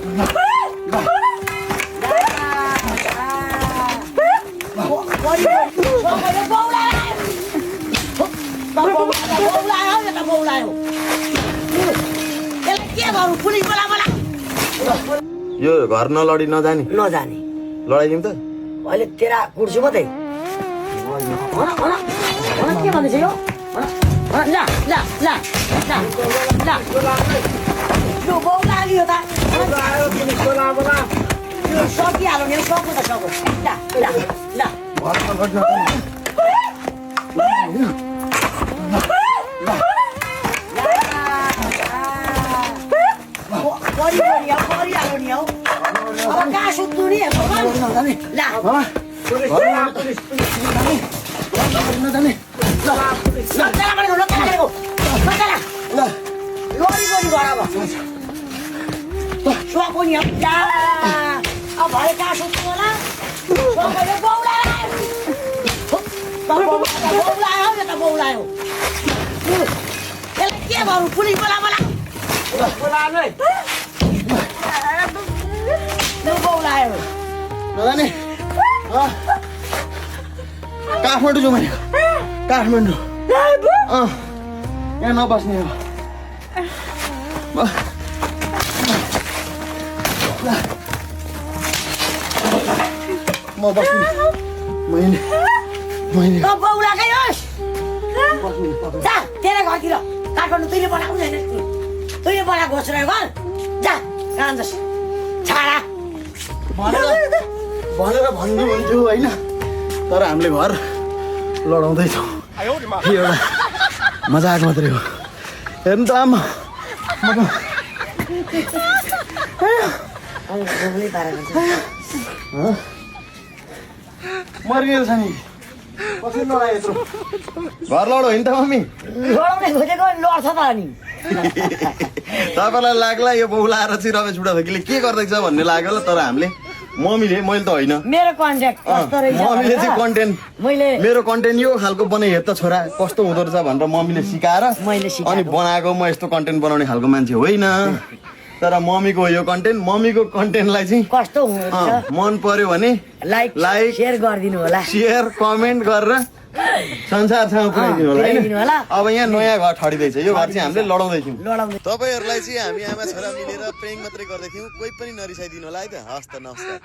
यो घर नलडी नजाने लडाइदिउँ त अहिले तेरा कुर्सी मात्रै के भन्दैछ यो यो बाउ लाग्यो त सकिहाल्यो नि सक्नु त सक्नु परिहाल्यो नि हौ अब कहाँ सुत्नु नि भरे कहाँ सुत्नु होला बौलायो यसलाई के गरौँ पुलिस बोला बौलायो नजाने काठमाडौँ जाउँ मैले काठमाडौँ यहाँ नबस्ने हो म बस्छु मैले बौलाकै होस् जा तेरो घरतिर काठमाडौँ तैँले बनाएको छैन तैँले बनाएको होस् र घर जा जान्छस् छाडा भनेर भन्नु हुन्थ्यो होइन तर हामीले घर लडाउँदैछौँ एउटा मजाक मात्रै हो हेर्नु त आमा मर्किएको छ नि कसरी लडायो यत्रो घर लडो होइन त मम्मी लडाउने खोजेको लड्छ त अनि तपाईँलाई लाग्ला यो बौलाएर चाहिँ रमेश बुढाथोकीले के गर्दैछ भन्ने लाग्यो ल तर हामीले मम्मीले मैले त होइन मेरो कन्ट्याक्ट कस्तो रहेछ मम्मीले चाहिँ कन्टेन्ट मैले मेरो कन्टेन्ट यो खालको बनाइ हेर त छोरा कस्तो हुँदो रहेछ भनेर मम्मीले सिकाएर अनि बनाएको म यस्तो कन्टेन्ट बनाउने खालको मान्छे होइन तर मम्मीको यो कन्टेन्ट मम्मीको कन्टेन्टलाई चाहिँ कस्तो हुँदो मन पर्यो भने लाइक सेयर गरिदिनु होला सेयर कमेन्ट गरेर संसारसँग पुऱ्याइदिनु होला होइन अब यहाँ नयाँ घर ठडिँदैछ यो घर चाहिँ हामीले लडाउँदैछौँ तपाईँहरूलाई चाहिँ हामी आमा छोरा मिलेर प्रेङ मात्रै गर्दैथ्यौँ कोही पनि नरिसाइदिनु होला है त हस् त नमस्कार